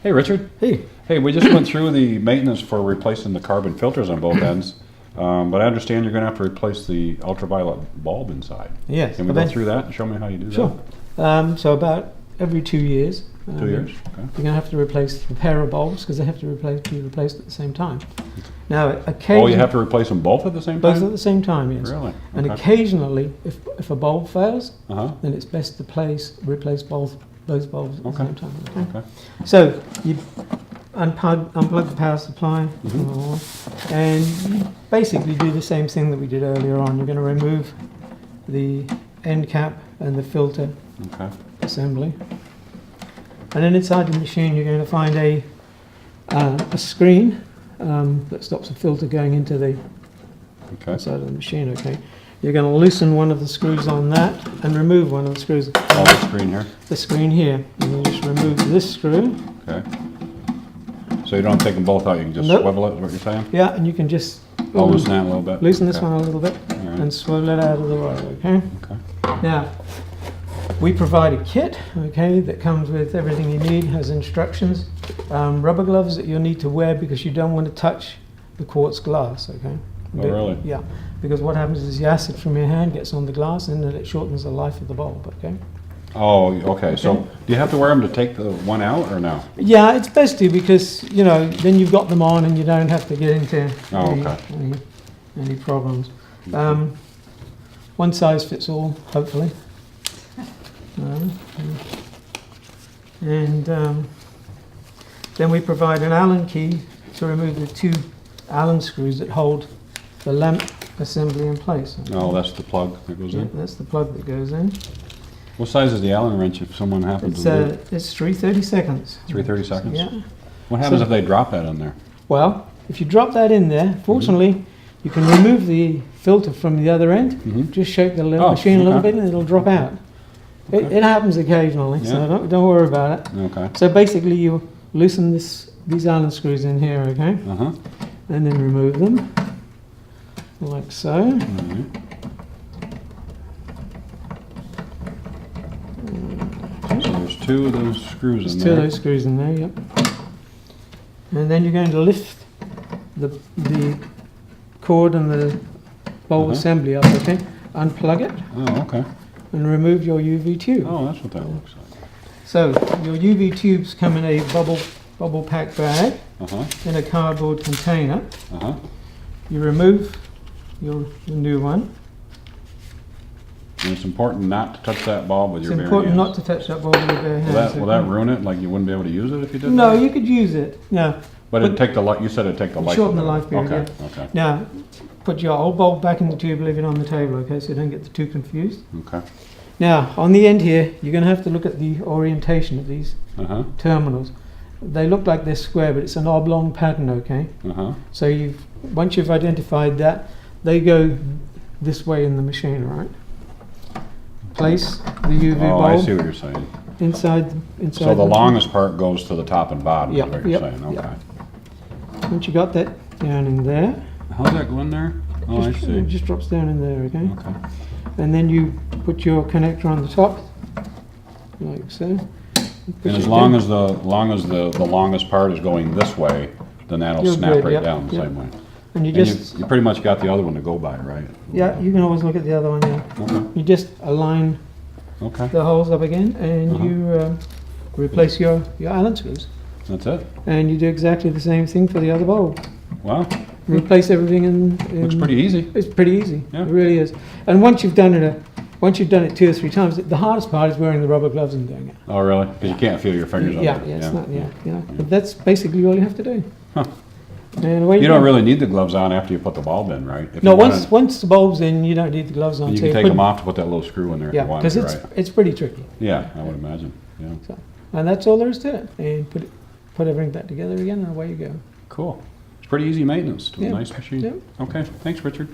Hey, Richard. Hey. Hey, we just went through the maintenance for replacing the carbon filters on both ends, but I understand you're going to have to replace the ultraviolet bulb inside. Yes. Can we go through that and show me how you do Sure. So about every 2 years. 2 years? Okay. You're going to have to replace a pair of bulbs because they have to be replaced at the same time. Now, occasionally... Oh, you have to replace them both at the same time? Both at the same time, yes. Really? And Okay. occasionally, if a bulb fails, Uh-huh. then it's best to replace both bulbs at the same time. Okay. So you unplug the power supply, and you basically do the same thing that we did earlier on. You're going to remove the end cap and the filter assembly, and then inside the machine you're going to find a screen that stops the filter going into the inside of the machine. Okay. You're going to loosen one of the screws on that and remove one of the screws. Oh, the screen here? The screen here. And you just remove this screw. Okay. So you don't take them both out, you can just swivel it, is what you're saying? Yeah, and you can just loosen that a little bit. Loosen this one a little bit and swivel it out of the way, okay? Now, we provide a kit, that comes with everything you need, has instructions, rubber gloves that you'll need to wear because you don't want to touch the quartz glass, okay? Oh, really? Yeah, because what happens is the acid from your hand gets on the glass and then it shortens the life of the bulb, okay? Oh, okay. So do you have to wear them to take the one out or no? Yeah, it's best to because, then you've got them on and you don't have to get into any problems. One size fits all, hopefully. And then we provide an Allen key to remove the 2 Allen screws that hold the lamp assembly in place. Oh, that's the plug that goes in? That's the plug that goes in. What size is the Allen wrench if someone happens to lose it? It's 3/32. 3/32? Yeah. What happens if they drop that in there? Well, if you drop that in there, fortunately, you can remove the filter from the other end. Just shake the machine a little bit and it'll drop out. It happens occasionally, so don't worry about it. Okay. So basically, you loosen these Allen screws in here, okay? And then remove them, like so. So there's 2 of those screws in there. 2 of those screws in there, yep. And then you're going to lift the cord and the bulb assembly up, okay? Unplug it. Oh, okay. And remove your UV tube. Oh, that's what that looks like. So your UV tubes come in a bubble pack bag in a cardboard container. You remove your new one. And it's important not to touch that bulb with your bare hands. It's important not to touch that bulb with your bare hands. Will that ruin it? Like you wouldn't be able to use it if you did that? No, you could use it. Yeah. But it'd take the light. You said it'd take the light. Shorten the life period. Okay. Yeah. Okay. Now, put your old bulb back in the tube, leave it on the table, okay, so you don't get the 2 confused. Okay. Now, on the end here, you're going to have to look at the orientation of these terminals. They look like they're square, but it's an oblong pattern, okay? So once you've identified that, they go this way in the machine, right? Place the UV bulb. Oh, I see what you're saying. Inside. So the longest part goes to the top and bottom, is what you're saying. Okay. Once you got that down in there. How's that go in there? Oh, I see. It just drops down in there, okay? Okay. And then you put your connector on the top, like so. And as long as the longest part is going this way, then that'll snap right down the same way. And you pretty much got the other one to go by, right? Yeah, you can always look at the other one, You just align the holes up again, and you replace your Allen screws. That's it. And you do exactly the same thing for the other bulb. Wow. Replace everything in looks pretty easy. It's pretty easy. Yeah. It really is. And once you've done it 2 or 3 times, the hardest part is wearing the rubber gloves and doing it. Oh, really? Because you can't feel your fingers on it. But that's basically all you have to do. And you don't really need the gloves on after you put the bulb in, right? No, once the bulb's in, you don't need the gloves on. You can take them off to put that little screw in there if you want to, right? It's pretty tricky. Yeah, I would imagine. Yeah. And that's all there is to it. And put everything back together again, and away you go. Cool. It's pretty easy maintenance to a nice machine. Okay, thanks, Richard.